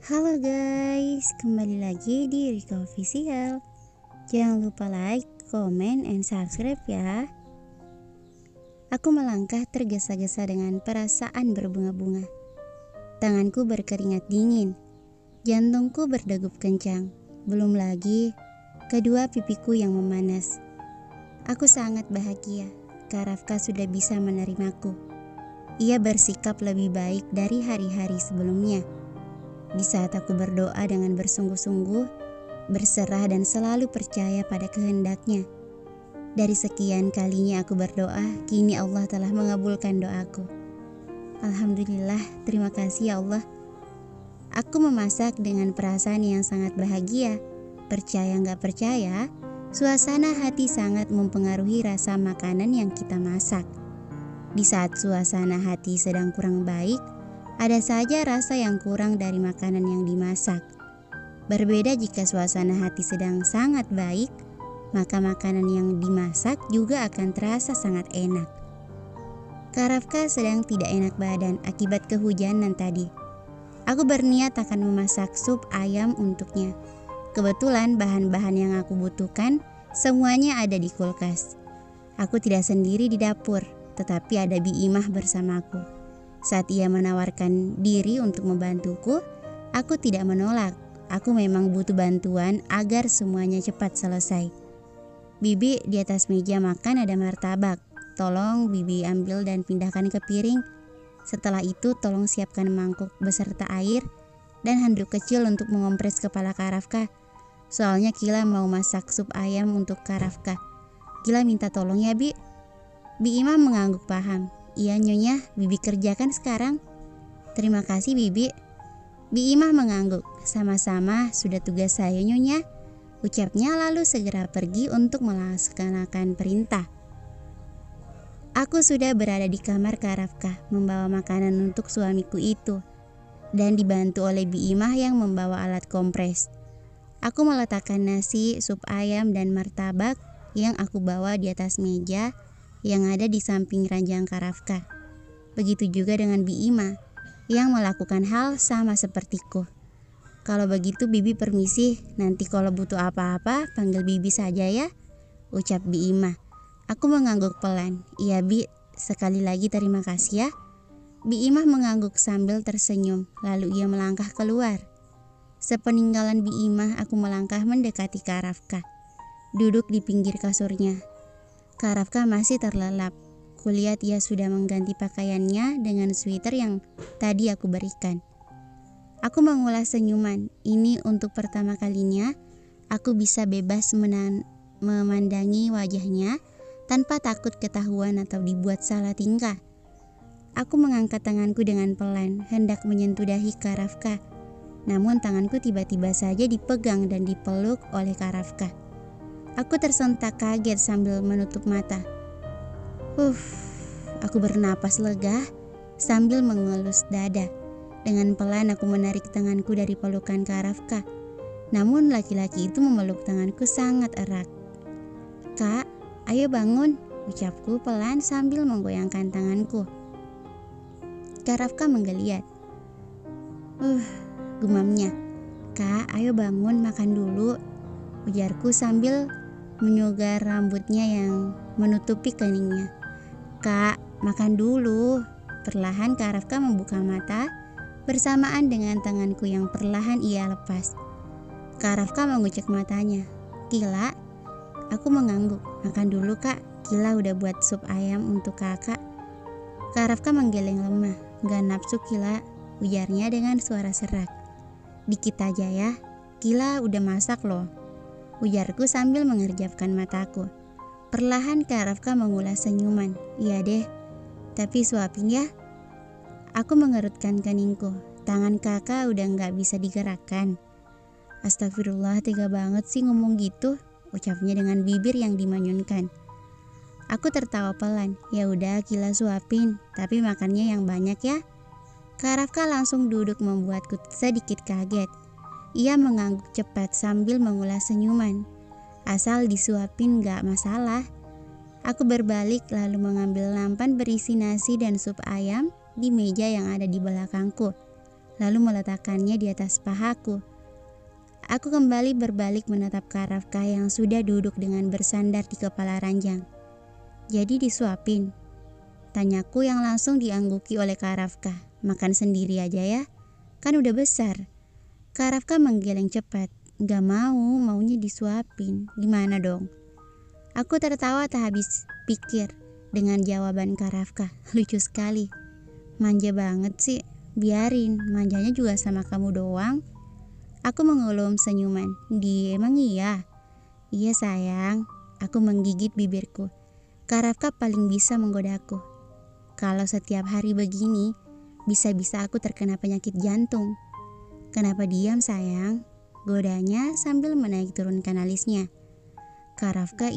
Halo guys, kembali lagi di Rika Official. Jangan lupa like, comment, and subscribe ya. Aku melangkah tergesa-gesa dengan perasaan berbunga-bunga. Tanganku berkeringat dingin, jantungku berdegup kencang. Belum lagi kedua pipiku yang memanas. Aku sangat bahagia, Kak Rafka sudah bisa menerimaku. Ia bersikap lebih baik dari hari-hari sebelumnya. Di saat aku berdoa dengan bersungguh-sungguh, berserah dan selalu percaya pada kehendaknya. Dari sekian kalinya aku berdoa, kini Allah telah mengabulkan doaku. Alhamdulillah, terima kasih ya Allah. Aku memasak dengan perasaan yang sangat bahagia. Percaya nggak percaya, suasana hati sangat mempengaruhi rasa makanan yang kita masak. Di saat suasana hati sedang kurang baik, ada saja rasa yang kurang dari makanan yang dimasak. Berbeda jika suasana hati sedang sangat baik, maka makanan yang dimasak juga akan terasa sangat enak. Kak Rafka sedang tidak enak badan akibat kehujanan tadi. Aku berniat akan memasak sup ayam untuknya. Kebetulan bahan-bahan yang aku butuhkan semuanya ada di kulkas. Aku tidak sendiri di dapur, tetapi ada Bi Imah bersamaku. Saat ia menawarkan diri untuk membantuku, aku tidak menolak. Aku memang butuh bantuan agar semuanya cepat selesai. Bibi, di atas meja makan ada martabak. Tolong Bibi ambil dan pindahkan ke piring. Setelah itu tolong siapkan mangkuk beserta air dan handuk kecil untuk mengompres kepala Kak Rafka. Soalnya Kila mau masak sup ayam untuk Kak Rafka. Kila minta tolong ya Bi. Bi Imah mengangguk paham. Iya nyonya, Bibi kerjakan sekarang. Terima kasih Bibi. Bi Imah mengangguk. Sama-sama, sudah tugas saya nyonya, ucapnya lalu segera pergi untuk melaksanakan perintah. Aku sudah berada di kamar Kak Rafka membawa makanan untuk suamiku itu dan dibantu oleh Bi Imah yang membawa alat kompres. Aku meletakkan nasi, sup ayam dan martabak yang aku bawa di atas meja yang ada di samping ranjang Kak Rafka. Begitu juga dengan Bi Imah yang melakukan hal sama sepertiku. Kalau begitu Bibi permisi, nanti kalau butuh apa-apa panggil Bibi saja ya, ucap Bi Imah. Aku mengangguk pelan. Iya Bi, sekali lagi terima kasih ya. Bi Imah mengangguk sambil tersenyum, lalu ia melangkah keluar. Sepeninggalan Bi Imah, aku melangkah mendekati Kak Rafka. Duduk di pinggir kasurnya. Kak Rafka masih terlelap. Kulihat ia sudah mengganti pakaiannya dengan sweater yang tadi aku berikan. Aku mengulas senyuman. Ini untuk pertama kalinya aku bisa bebas memandangi wajahnya tanpa takut ketahuan atau dibuat salah tingkah. Aku mengangkat tanganku dengan pelan, hendak menyentuh dahi Kak Rafka. Namun tanganku tiba-tiba saja dipegang dan dipeluk oleh Kak Rafka. Aku tersentak kaget sambil menutup mata. Aku bernapas lega sambil mengelus dada. Dengan pelan aku menarik tanganku dari pelukan Kak Rafka. Namun laki-laki itu memeluk tanganku sangat erat. Kak, ayo bangun, ucapku pelan sambil menggoyangkan tanganku. Kak Rafka menggeliat. Gumamnya. Kak, ayo bangun makan dulu, ujarku sambil menyugar rambutnya yang menutupi keningnya. Kak, makan dulu. Perlahan Kak Rafka membuka mata bersamaan dengan tanganku yang perlahan ia lepas. Kak Rafka mengucek matanya. Kila, aku mengangguk. Makan dulu Kak, Kila udah buat sup ayam untuk kakak. Kak Rafka menggeleng lemah. Gak nafsu Kila, ujarnya dengan suara serak. Dikit aja ya, Kila udah masak loh, ujarku sambil mengerjapkan mataku. Perlahan Kak Rafka mengulas senyuman. Iya deh, tapi suapin ya. Aku mengerutkan keningku. Tangan kakak udah gak bisa digerakkan. Astagfirullah, tega banget sih ngomong gitu, ucapnya dengan bibir yang dimanyunkan. Aku tertawa pelan. Ya udah Kila suapin, tapi makannya yang banyak ya. Kak Rafka langsung duduk membuatku sedikit kaget. Ia mengangguk cepat sambil mengulas senyuman. Asal disuapin gak masalah. Aku berbalik lalu mengambil nampan berisi nasi dan sup ayam di meja yang ada di belakangku. lalu meletakkannya di atas pahaku. Aku kembali berbalik menatap Kak Rafkah yang sudah duduk dengan bersandar di kepala ranjang. Jadi disuapin? Tanyaku yang langsung diangguki oleh Kak Rafkah. Makan sendiri aja ya, kan udah besar. Kak Rafkah menggeleng cepat. Gak mau, maunya disuapin. Gimana dong? Aku tertawa tak habis pikir dengan jawaban Kak Rafkah. Lucu sekali. Manja banget sih. Biarin, manjanya juga sama kamu doang. Aku mengulum senyuman. Emang iya? Iya sayang. Aku menggigit bibirku. Kak Rafkah paling bisa menggodaku. Kalau setiap hari begini, bisa-bisa aku terkena penyakit jantung. Kenapa diam sayang? Godanya sambil menaik turunkan alisnya. Kak Rafkah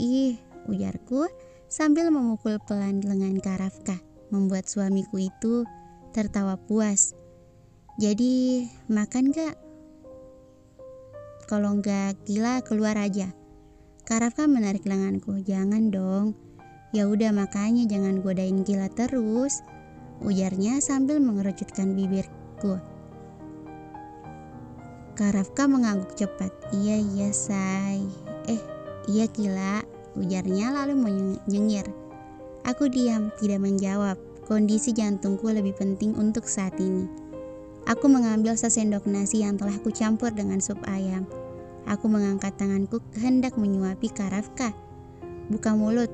ujarku sambil memukul pelan lengan Kak Rafkah, membuat suamiku itu tertawa puas. Jadi makan gak? Kalau enggak gila keluar aja. Kak Rafkah menarik lenganku. Jangan dong. Ya udah makanya jangan godain gila terus, ujarnya sambil mengerutkan bibirku. Kak Rafkah mengangguk cepat. Iya say. Iya gila, ujarnya lalu menyengir. Aku diam, tidak menjawab. Kondisi jantungku lebih penting untuk saat ini. Aku mengambil sesendok nasi yang telah kucampur dengan sup ayam. Aku mengangkat tanganku hendak menyuapi Kak Rafkah. Buka mulut,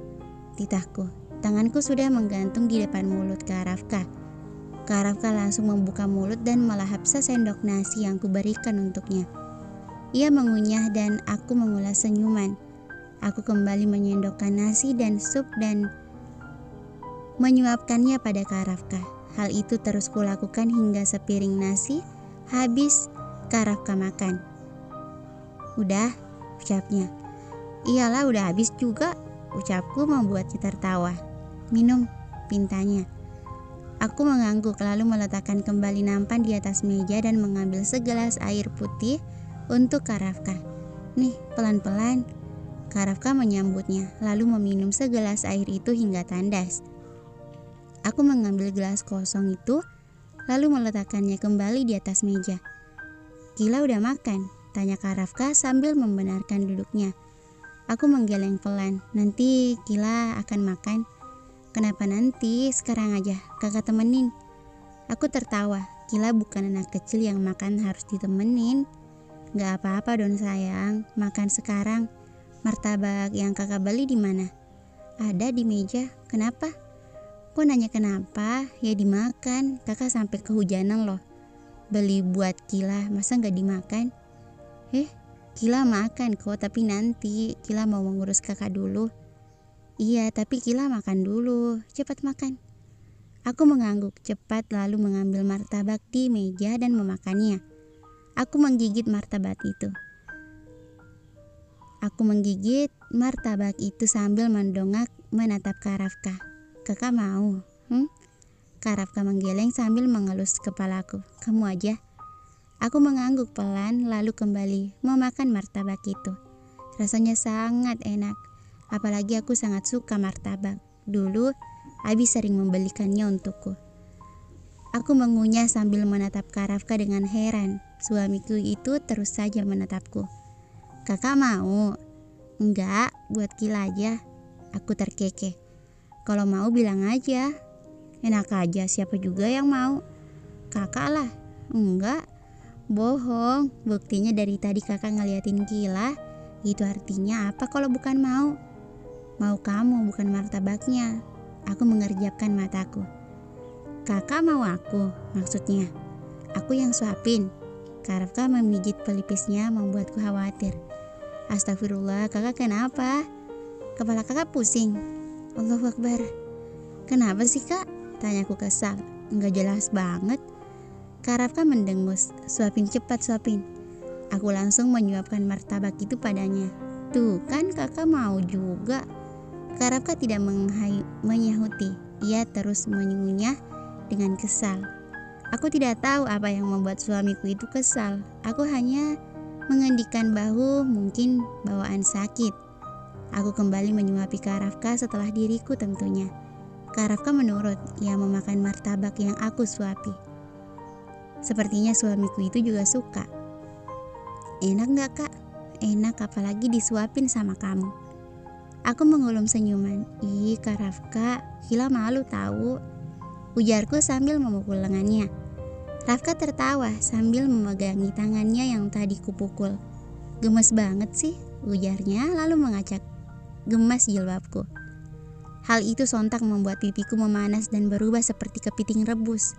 titahku. Tanganku sudah menggantung di depan mulut Kak Rafkah. Kak Rafkah langsung membuka mulut dan melahap sesendok nasi yang kuberikan untuknya. Ia mengunyah dan aku mengulas senyuman. Aku kembali menyendokkan nasi dan sup dan menyuapkannya pada Kak Rafkah. Hal itu terus kulakukan hingga sepiring nasi habis Kak Rafkah makan. Udah, ucapnya. Iyalah udah habis juga, ucapku membuatnya tertawa. Minum, pintanya. Aku mengangguk lalu meletakkan kembali nampan di atas meja dan mengambil segelas air putih untuk Kak Rafkah. Nih, pelan-pelan. Kak Rafkah menyambutnya lalu meminum segelas air itu hingga tandas. Aku mengambil gelas kosong itu lalu meletakkannya kembali di atas meja. Gila udah makan? Tanya Kak Rafkah sambil membenarkan duduknya. Aku menggeleng pelan. Nanti Gila akan makan. Kenapa nanti? Sekarang aja, kakak temenin. Aku tertawa. Gila bukan anak kecil yang makan harus ditemenin. Gak apa-apa dong sayang, makan sekarang. Martabak yang kakak beli di mana? Ada di meja. Kenapa? Kok nanya kenapa? Ya dimakan. Kakak sampai kehujanan loh. Beli buat Gila, masa gak dimakan? Gila makan kok, tapi nanti Gila mau mengurus kakak dulu. Iya, tapi Gila makan dulu. Cepat makan. Aku mengangguk cepat lalu mengambil martabak di meja dan memakannya. Aku menggigit martabak itu. Sambil mendongak menatap Kak Rafkah. Kakak mau? Kak Rafkah menggeleng sambil mengelus kepalaku. Kamu aja. Aku mengangguk pelan lalu kembali memakan martabak itu. Rasanya sangat enak. Apalagi aku sangat suka martabak. Dulu Abi sering membelikannya untukku. Aku mengunyah sambil menatap Kak Rafkah dengan heran. Suamiku itu terus saja menatapku. Kakak mau? Enggak, buat Gila aja. Aku terkekeh. Kalau mau bilang aja. Enak aja, siapa juga yang mau? Kakak lah. Enggak. Bohong, buktinya dari tadi kakak ngeliatin Gila. Itu artinya apa kalau bukan mau? Mau kamu, bukan martabaknya. Aku mengerjapkan mataku. Kakak mau aku, maksudnya. Aku yang suapin. Kak Rafkah memijit pelipisnya membuatku khawatir. Astagfirullah, kakak kenapa? Kepala kakak pusing. Allahu Akbar. Kenapa sih kak? Tanyaku kesal. Enggak jelas banget. Kak Rafkah mendengus. Suapin cepat, suapin. Aku langsung menyuapkan martabak itu padanya. Tuh kan kakak mau juga. Kak Rafkah tidak menyahuti. Ia terus mengunyah dengan kesal. Aku tidak tahu apa yang membuat suamiku itu kesal. Aku hanya mengendikkan bahu, mungkin bawaan sakit. Aku kembali menyuapi Kak Rafkah setelah diriku tentunya. Kak Rafkah menurut. Ia memakan martabak yang aku suapi. Sepertinya suamiku itu juga suka. Enak gak kak? Enak, apalagi disuapin sama kamu. Aku mengulum senyuman. Ih Kak Rafka, Gila malu tahu, ujarku sambil memukul lengannya. Rafka tertawa sambil memegangi tangannya yang tadi kupukul. Gemes banget sih, ujarnya lalu mengacak gemas jilbabku. Hal itu sontak membuat pipiku memanas dan berubah seperti kepiting rebus.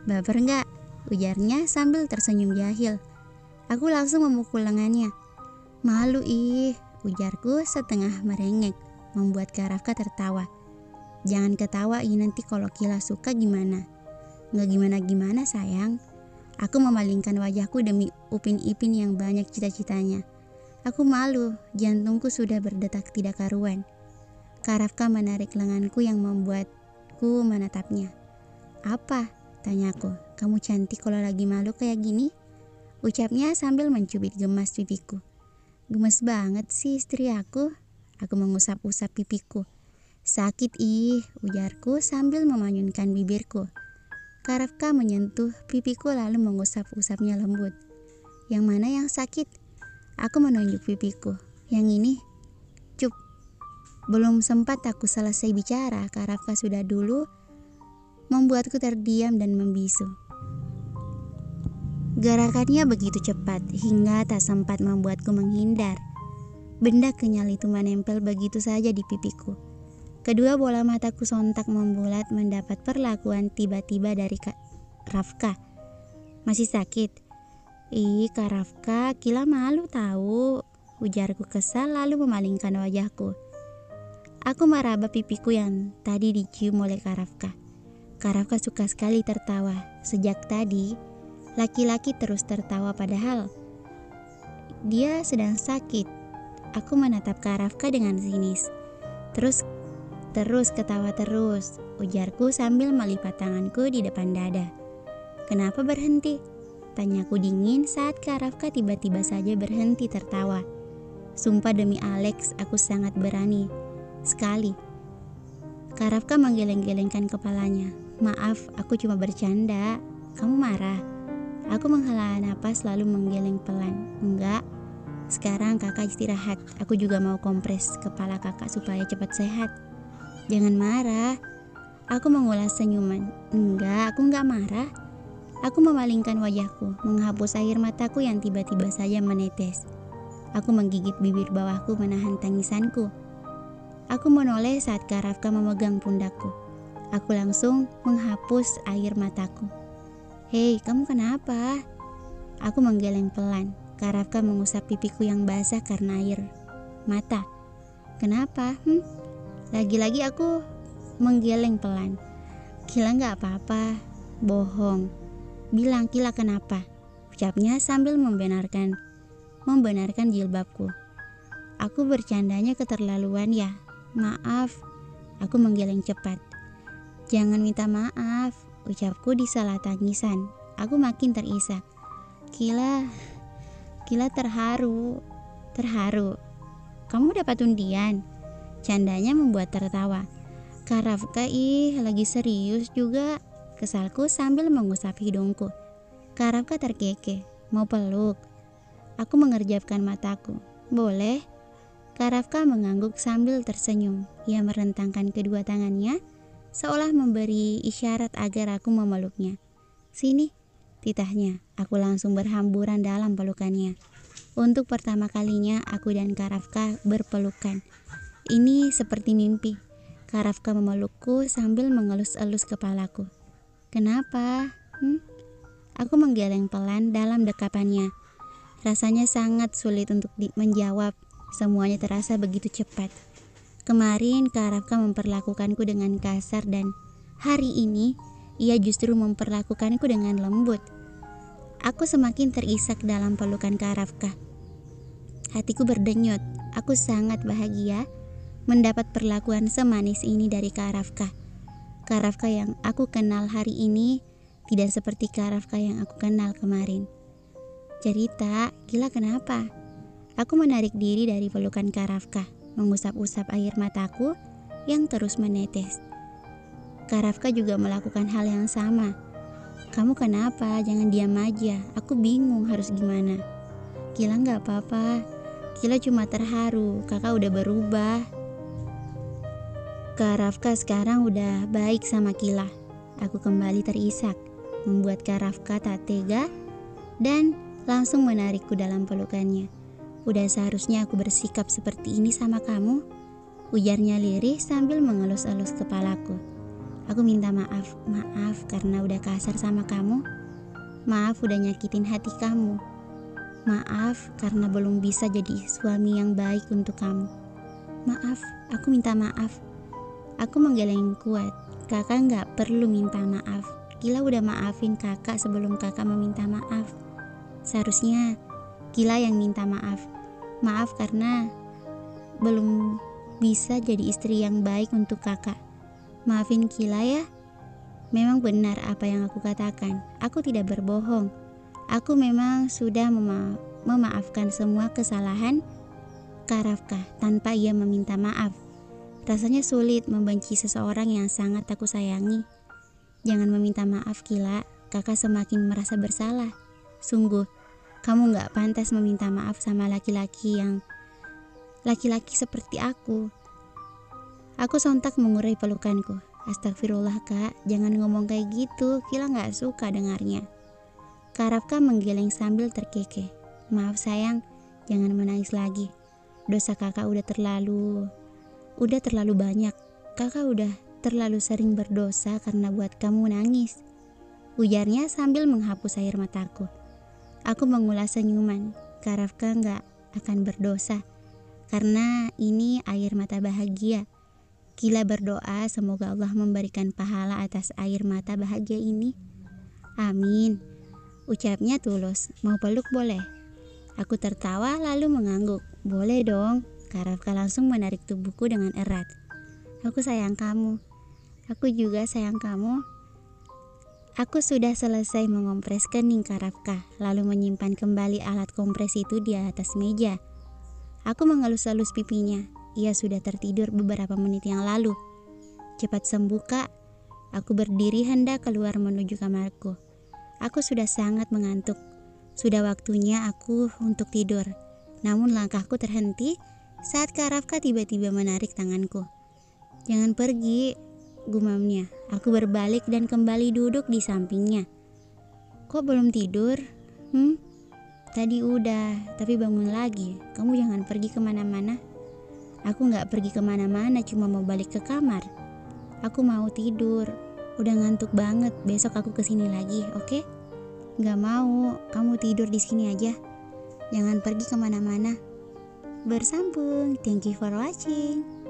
Baper nggak? Ujarnya sambil tersenyum jahil. Aku langsung memukul lengannya. Malu ih, ujarku setengah merengek, membuat Kak Rafka tertawa. Jangan ketawa nanti kalau Kila suka gimana? Nggak gimana-gimana sayang. Aku memalingkan wajahku demi Upin Ipin yang banyak cita-citanya. Aku malu, jantungku sudah berdetak tidak karuan. Kak Rafka menarik lenganku yang membuatku menatapnya. Apa? Tanyaku. Kamu cantik kalau lagi malu kayak gini? Ucapnya sambil mencubit gemas pipiku. Gemes banget sih istri aku. Aku mengusap-usap pipiku. Sakit ih, ujarku sambil memanyunkan bibirku. Kak Rafka menyentuh pipiku lalu mengusap-usapnya lembut. Yang mana yang sakit? Aku menunjuk pipiku. Yang ini. Cup. Belum sempat aku selesai bicara, Kak Rafka sudah dulu membuatku terdiam dan membisu. Gerakannya begitu cepat hingga tak sempat membuatku menghindar. Benda kenyal itu menempel begitu saja di pipiku. Kedua bola mataku sontak membulat mendapat perlakuan tiba-tiba dari Kak Rafka. Masih sakit? Ih Kak Rafka, Kila malu tahu, ujarku kesal lalu memalingkan wajahku. Aku meraba pipiku yang tadi dicium oleh Kak Rafka. Kak Rafka suka sekali tertawa. Sejak tadi, laki-laki terus tertawa padahal dia sedang sakit. Aku menatap Kak Rafka dengan sinis. Terus ketawa terus, ujarku sambil melipat tanganku di depan dada. Kenapa berhenti? Tanyaku dingin saat Kak Rafka tiba-tiba saja berhenti tertawa. Sumpah demi Alex, aku sangat berani sekali. Kak Rafka menggeleng-gelengkan kepalanya. Maaf, aku cuma bercanda. Kamu marah? Aku menghela napas lalu menggeleng pelan. Enggak, sekarang kakak istirahat. Aku juga mau kompres kepala kakak supaya cepat sehat. Jangan marah. Aku mengulas senyuman. Enggak, aku enggak marah. Aku memalingkan wajahku, menghapus air mataku yang tiba-tiba saja menetes. Aku menggigit bibir bawahku menahan tangisanku. Aku menoleh saat Kak Rafka memegang pundakku. Aku langsung menghapus air mataku. Hei, kamu kenapa? Aku menggeleng pelan. Kak Rafka mengusap pipiku yang basah karena air mata. Kenapa? Lagi-lagi aku menggeleng pelan. Kila gak apa-apa. Bohong. Bilang Kila kenapa? Ucapnya sambil membenarkan jilbabku. Aku bercandanya keterlaluan ya. Maaf. Aku menggeleng cepat. Jangan minta maaf. Ucapku di sela tangisan. Aku makin terisak. Kila terharu. Kamu dapat undian? Candanya membuat tertawa. Kak Rafka lagi serius juga. Kesalku sambil mengusap hidungku. Kak Rafka terkekeh. Mau peluk? Aku mengerjapkan mataku. Boleh? Kak Rafka mengangguk sambil tersenyum. Ia merentangkan kedua tangannya seolah memberi isyarat agar aku memeluknya. Sini, titahnya. Aku langsung berhamburan dalam pelukannya. Untuk pertama kalinya aku dan Kak Rafka berpelukan. Ini seperti mimpi. Kak Rafka memelukku sambil mengelus-elus kepalaku. Kenapa? Aku menggeleng pelan dalam dekapannya. Rasanya sangat sulit untuk menjawab. Semuanya terasa begitu cepat. Kemarin Kak Rafka memperlakukanku dengan kasar dan hari ini ia justru memperlakukanku dengan lembut. Aku semakin terisak dalam pelukan Kak Rafka. Hatiku berdenyut. Aku sangat bahagia mendapat perlakuan semanis ini dari Kak Rafka. Kak Rafka yang aku kenal hari ini tidak seperti Kak Rafka yang aku kenal kemarin. Cerita, Gila kenapa? Aku menarik diri dari pelukan Kak Rafka, mengusap-usap air mataku yang terus menetes. Kak Rafka juga melakukan hal yang sama. Kamu kenapa? Jangan diam aja. Aku bingung harus gimana. Kila gak apa-apa. Kila cuma terharu. Kakak udah berubah. Kak Rafka sekarang udah baik sama Kila. Aku kembali terisak, membuat Kak Rafka tak tega dan langsung menarikku dalam pelukannya. Udah seharusnya aku bersikap seperti ini sama kamu, ujarnya lirih sambil mengelus-elus kepalaku. Aku minta maaf karena udah kasar sama kamu. Maaf udah nyakitin hati kamu. Maaf karena belum bisa jadi suami yang baik untuk kamu. Maaf, aku minta maaf. Aku menggeleng kuat. Kakak gak perlu minta maaf. Kila udah maafin kakak sebelum kakak meminta maaf. Seharusnya Kila yang minta maaf. Maaf karena belum bisa jadi istri yang baik untuk kakak. Maafin Kila ya. Memang benar apa yang aku katakan. Aku tidak berbohong. Aku memang sudah memaafkan semua kesalahan Kak Rafka tanpa ia meminta maaf. Rasanya sulit membenci seseorang yang sangat aku sayangi. Jangan meminta maaf Kila, kakak semakin merasa bersalah. Sungguh, kamu gak pantas meminta maaf sama laki-laki seperti aku. Aku sontak mengurai pelukanku. Astagfirullah kak, jangan ngomong kayak gitu, Kila gak suka dengarnya. Kak Rafka menggeleng sambil terkekeh. Maaf sayang, jangan menangis lagi. Dosa kakak udah terlalu banyak. Kakak udah terlalu sering berdosa karena buat kamu nangis, ujarnya sambil menghapus air mataku. Aku mengulas senyuman. Kak Rafka gak akan berdosa karena ini air mata bahagia. Kila berdoa semoga Allah memberikan pahala atas air mata bahagia ini. Amin, ucapnya tulus. Mau peluk boleh? Aku tertawa lalu mengangguk. Boleh dong. Kak Rafka langsung menarik tubuhku dengan erat. Aku sayang kamu. Aku juga sayang kamu. Aku sudah selesai mengompres kening Kak Rafka, lalu menyimpan kembali alat kompres itu di atas meja. Aku mengelus-elus pipinya. Ia sudah tertidur beberapa menit yang lalu. Cepat sembuh kak. Aku berdiri hendak keluar menuju kamarku. Aku sudah sangat mengantuk. Sudah waktunya aku untuk tidur. Namun langkahku terhenti saat Kak Rafka tiba-tiba menarik tanganku. Jangan pergi, gumamnya. Aku berbalik dan kembali duduk di sampingnya. Kok belum tidur? Tadi udah, tapi bangun lagi. Kamu jangan pergi kemana-mana. Aku gak pergi kemana-mana, cuma mau balik ke kamar. Aku mau tidur. Udah ngantuk banget, besok aku kesini lagi, oke? Gak mau, kamu tidur di sini aja. Jangan pergi kemana-mana. Bersambung, thank you for watching.